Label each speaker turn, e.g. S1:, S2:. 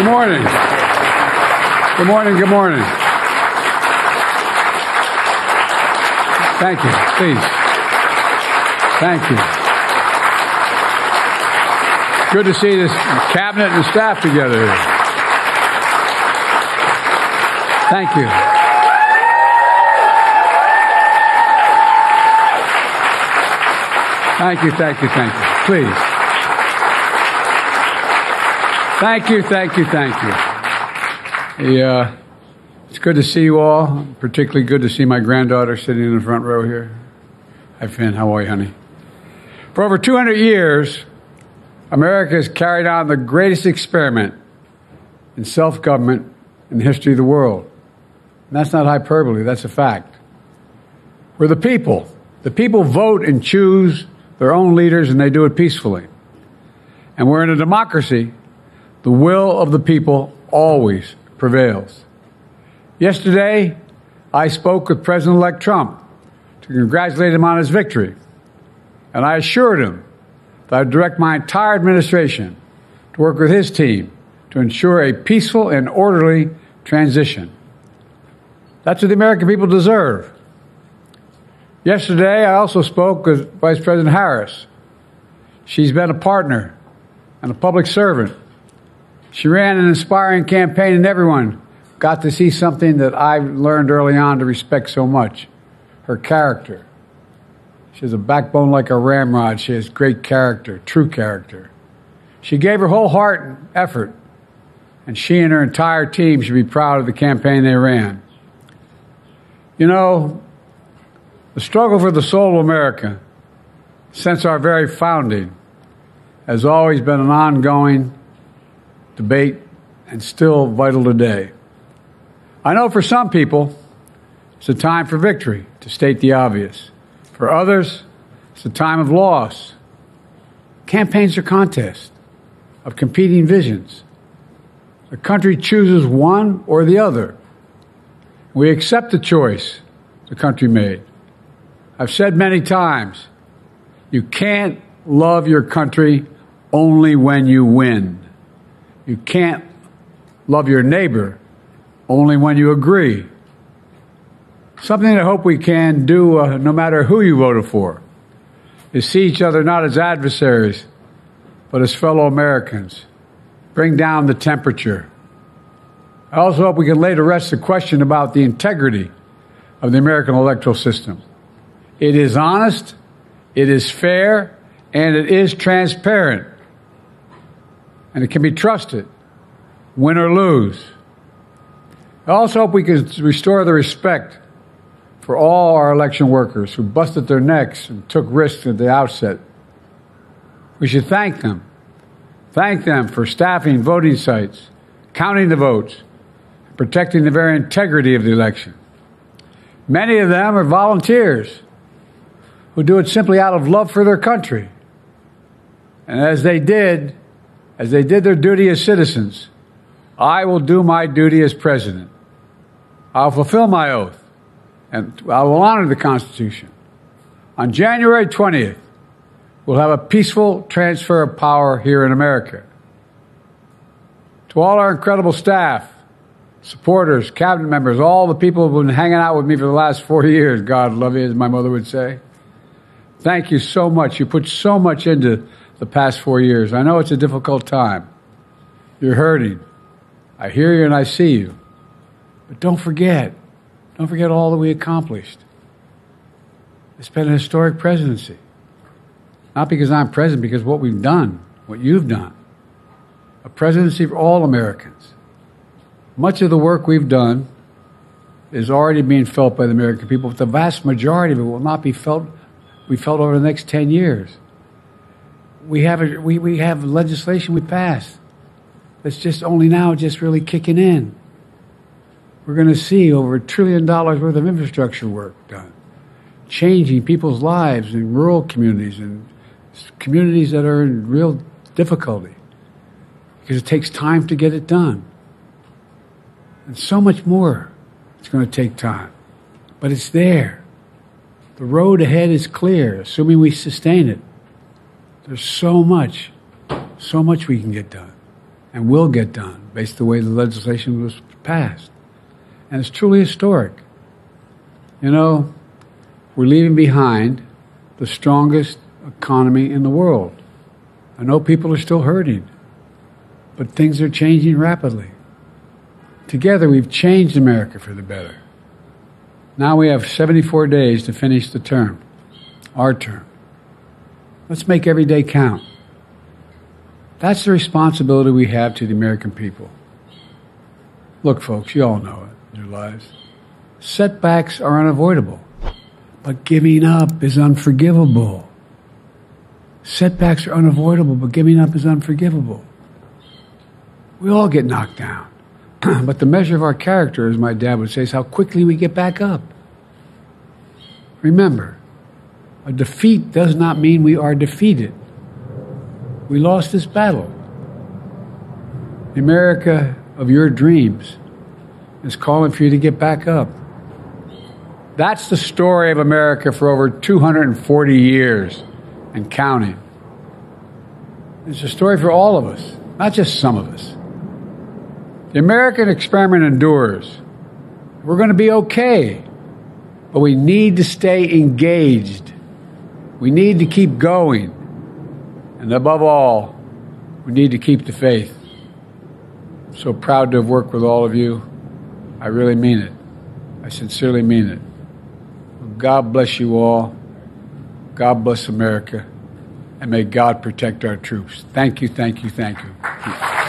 S1: Good morning. Good morning, good morning. Thank you, please. Thank you. Good to see this cabinet and staff together here. Thank you. Thank you, thank you, thank you. Please. Thank you, thank you, thank you. It's good to see you all. Particularly good to see my granddaughter sitting in the front row here. Hi, Finn. How are you, honey? For over 200 years, America has carried on the greatest experiment in self-government in the history of the world. And that's not hyperbole. That's a fact. We're the people. The people vote and choose their own leaders, and they do it peacefully. And we're in a democracy. The will of the people always prevails. Yesterday, I spoke with President-elect Trump to congratulate him on his victory. And I assured him that I would direct my entire administration to work with his team to ensure a peaceful and orderly transition. That's what the American people deserve. Yesterday, I also spoke with Vice President Harris. She's been a partner and a public servant. She ran an inspiring campaign, and everyone got to see something that I learned early on to respect so much, her character. She has a backbone like a ramrod. She has great character, true character. She gave her whole heart and effort, and she and her entire team should be proud of the campaign they ran. You know, the struggle for the soul of America, since our very founding, has always been an ongoing debate and still vital today. I know for some people, it's a time for victory, to state the obvious. For others, it's a time of loss. Campaigns are contests of competing visions. The country chooses one or the other. We accept the choice the country made. I've said many times, you can't love your country only when you win. You can't love your neighbor only when you agree. Something I hope we can do, no matter who you voted for, is see each other not as adversaries, but as fellow Americans. Bring down the temperature. I also hope we can lay to rest the question about the integrity of the American electoral system. It is honest, it is fair, and it is transparent. And it can be trusted, win or lose. I also hope we can restore the respect for all our election workers who busted their necks and took risks at the outset. We should thank them. Thank them for staffing voting sites, counting the votes, and protecting the very integrity of the election. Many of them are volunteers who do it simply out of love for their country. And as they did their duty as citizens, I will do my duty as president. I'll fulfill my oath, and I will honor the Constitution. On January 20th, we'll have a peaceful transfer of power here in America. To all our incredible staff, supporters, cabinet members, all the people who've been hanging out with me for the last 40 years, God love you, as my mother would say. Thank you so much. You put so much into the past 4 years. I know it's a difficult time. You're hurting. I hear you and I see you. But don't forget all that we accomplished. It's been a historic presidency. Not because I'm president, because what we've done, what you've done. A presidency for all Americans. Much of the work we've done is already being felt by the American people, but the vast majority of it will not be felt over the next 10 years. We have legislation we passed that's just only now just really kicking in. We're going to see over $1 trillion worth of infrastructure work done, changing people's lives in rural communities and communities that are in real difficulty because it takes time to get it done. And so much more. It's going to take time, but it's there. The road ahead is clear, assuming we sustain it. There's so much we can get done. and will get done based on the way the legislation was passed. And it's truly historic. You know, we're leaving behind the strongest economy in the world. I know people are still hurting, but things are changing rapidly. Together, we've changed America for the better. Now we have 74 days to finish the term, our term. Let's make every day count. That's the responsibility we have to the American people. Look, folks, you all know it in your lives. Setbacks are unavoidable, but giving up is unforgivable. Setbacks are unavoidable, but giving up is unforgivable. We all get knocked down. But the measure of our character, as my dad would say, is how quickly we get back up. Remember, a defeat does not mean we are defeated. We lost this battle. The America of your dreams is calling for you to get back up. That's the story of America for over 240 years and counting. It's a story for all of us, not just some of us. The American experiment endures. We're going to be okay, but we need to stay engaged. We need to keep going. And above all, we need to keep the faith. I'm so proud to have worked with all of you. I really mean it. I sincerely mean it. God bless you all. God bless America. And may God protect our troops. Thank you, thank you, thank you.